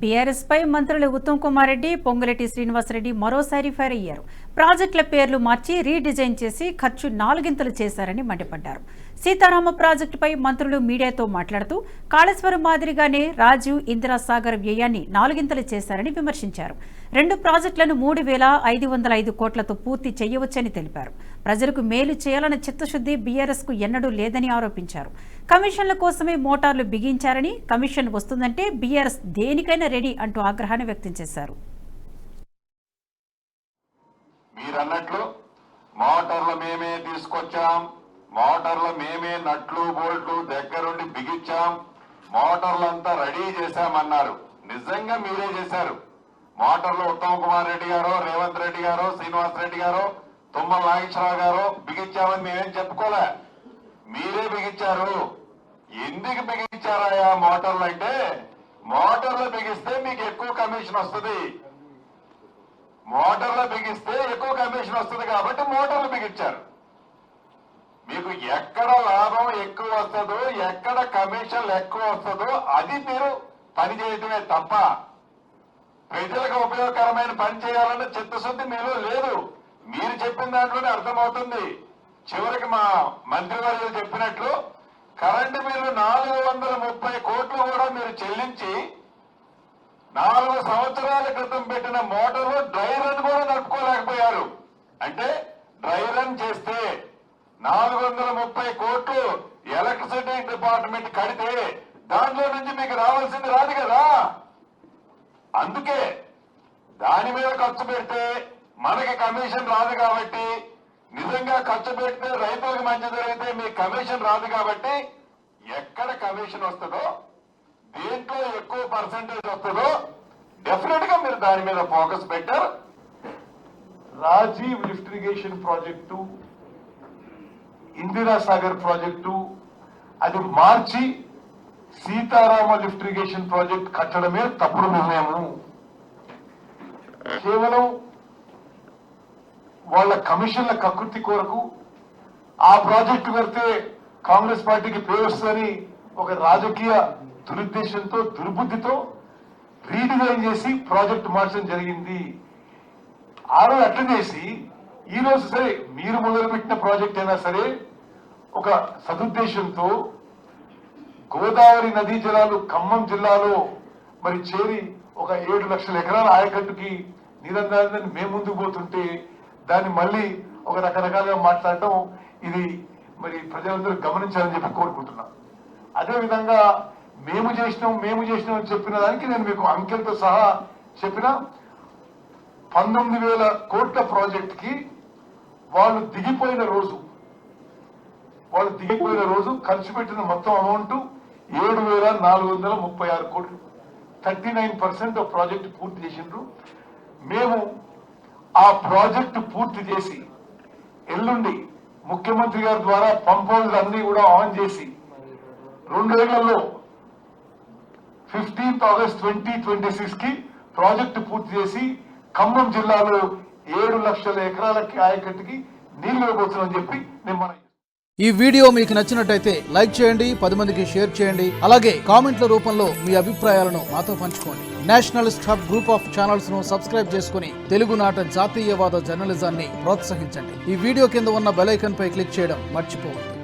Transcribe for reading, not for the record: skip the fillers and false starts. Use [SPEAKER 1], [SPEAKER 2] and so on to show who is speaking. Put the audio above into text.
[SPEAKER 1] BRS పై మంత్రులు ఉత్తమ్ కుమార్ రెడ్డి, పొంగులేటి శ్రీనివాసరెడ్డి మరోసారి fire అయ్యారు. ప్రాజెక్టుల పేర్లు మార్చి రీడిజైన్ చేసి ఖర్చు 4గింతలు చేశారని మండిపడ్డారు. సీతారామ ప్రాజెక్టుపై మంత్రులు మీడియాతో మాట్లాడుతూ కాళేశ్వరం మాదిరిగానే రాజీవ్ ఇందిరా సాగర్ వ్యయాన్ని 4గింతలు చేశారని విమర్శించారు. 2 ప్రాజెక్టులను 3,505 కోట్లతో పూర్తి చేయవచ్చని తెలిపారు. ప్రజలకు మేలు చేయాలన్న చిత్తశుద్ధి బీఆర్ఎస్ కు ఎన్నడూ లేదని ఆరోపించారు. కమిషన్ల కోసమే మోటార్లు బిగించారని, కమిషన్ వస్తుందంటే బీఆర్ఎస్ దేనికైనా రెడీ అంటూ ఆగ్రహాన్ని వ్యక్తం చేశారు.
[SPEAKER 2] మీరన్నట్లు మోటార్లు మేమే తీసుకొచ్చాం, మోటార్లు మేమే నట్లు బోల్ట్లు దగ్గరుండి బిగించాం, మోటార్లంతా రెడీ చేశామన్నారు. నిజంగా మీరే చేశారు. మోటార్లు ఉత్తమ్ కుమార్ రెడ్డి గారు, రేవంత్ రెడ్డి గారు, శ్రీనివాస్ రెడ్డి గారు, తుమ్మల నాగేశ్వరరావు గారు బిగించామని మేమేం చెప్పుకోలే, మీరే బిగించారు. ఎందుకు బిగించారాయా మోటార్లు అంటే, మోటార్లు బిగిస్తే మీకు ఎక్కువ కమిషన్ వస్తుంది, మోటార్లు బిగిస్తే ఎక్కువ కమిషన్ వస్తుంది కాబట్టి మోటార్లు బిగించారు. మీకు ఎక్కడ లాభం ఎక్కువ వస్తుందో, ఎక్కడ కమిషన్లు ఎక్కువ వస్తుందో అది మీరు పని చేయటమే తప్ప ప్రజలకు ఉపయోగకరమైన పని చేయాలన్న చిత్తశుద్ధి మీలో లేదు. మీరు చెప్పిన దాంట్లోనే అర్థమవుతుంది. చివరికి మా మంత్రివర్యులు చెప్పినట్లు కరెంటు బిల్లు 430 కోట్లు కూడా మీరు చెల్లించి 4 సంవత్సరాల క్రితం పెట్టిన మోటార్లు డ్రై రన్ కూడా నడుపుకోలేకపోయారు. అంటే డ్రై రన్ చేస్తే 430 కోట్లు ఎలక్ట్రిసిటీ డిపార్ట్మెంట్ కడితే దాంట్లో నుంచి మీకు రావాల్సింది రాదు కదా. అందుకే దాని మీద ఖర్చు పెడితే మనకి కమిషన్ రాదు కాబట్టి, నిజంగా ఖర్చు పెడితే రైతులకు మంచి జరిగితే మీకు కమిషన్ రాదు కాబట్టి, ఎక్కడ కమిషన్ వస్తుందో, దేంట్లో ఎక్కువ పర్సంటేజ్ వస్తుందో డెఫినెట్ గా మీరు దాని మీద ఫోకస్ పెట్టారు. Rajiv lift irrigation project, Indira Sagar project అది మార్చి సీతారామ లిఫ్ట్ ఇరిగేషన్ ప్రాజెక్ట్ కట్టడమే తప్పుడు నిర్ణయము. కేవలం వాళ్ళ కమిషన్ల కకృతి కొరకు ఆ ప్రాజెక్టు కడితే కాంగ్రెస్ పార్టీకి పేరు వస్తుందని ఒక రాజకీయ దురుద్దేశంతో, దుర్బుద్ధితో రీడిజైన్ చేసి ప్రాజెక్టు మార్చడం జరిగింది. ఆ రోజు అట్లా చేసి ఈ రోజు సరే మీరు మొదలుపెట్టిన ప్రాజెక్ట్ అయినా సరే ఒక సదుద్దేశంతో గోదావరి నదీ జలాలు ఖమ్మం జిల్లాలో మరి చేరి ఒక 7 లక్షల ఎకరాల ఆయకట్టుకి నీరందాలని మేము ముందుకు పోతుంటే దాన్ని మళ్ళీ ఒక రకరకాలుగా మాట్లాడటం ఇది మరి ప్రజలందరూ గమనించాలని చెప్పి కోరుకుంటున్నాం. అదేవిధంగా మేము చేసినాం అని చెప్పిన దానికి నేను మీకు అంకెలతో సహా చెప్పిన 19,000 కోట్ల ప్రాజెక్ట్ కి వాళ్ళు దిగిపోయిన రోజు ఖర్చు పెట్టిన మొత్తం అమౌంట్ 7,436 కోట్లు. 39% ఆఫ్ ప్రాజెక్టు పూర్తి చేసిండ్రు. మేము ఆ ప్రాజెక్టు పూర్తి చేసి ఎల్లుండి ముఖ్యమంత్రి గారి ద్వారా పంప్ హౌస్ అన్ని కూడా ఆన్ చేసి 2 ఏళ్లలో 15th ఆగస్ట్ 2026 కి ప్రాజెక్టు పూర్తి చేసి ఖమ్మం జిల్లాలో 7 లక్షల ఎకరాలకి ఆయకట్టుకి నీళ్లు ఇవ్వబోతున్నామని చెప్పి నేను మనం.
[SPEAKER 3] ఈ వీడియో మీకు నచ్చినట్టయితే లైక్ చేయండి, 10 మందికి షేర్ చేయండి. అలాగే కామెంట్ల రూపంలో మీ అభిప్రాయాలను మాతో పంచుకోండి. Nationalist hub group of channels ను సబ్స్క్రైబ్ చేసుకుని తెలుగునాట జాతీయవాద జర్నలిజాన్ని ప్రోత్సహించండి. ఈ వీడియో కింద ఉన్న బెల్ ఐకాన్ పై క్లిక్ చేయడం మర్చిపోవద్దు.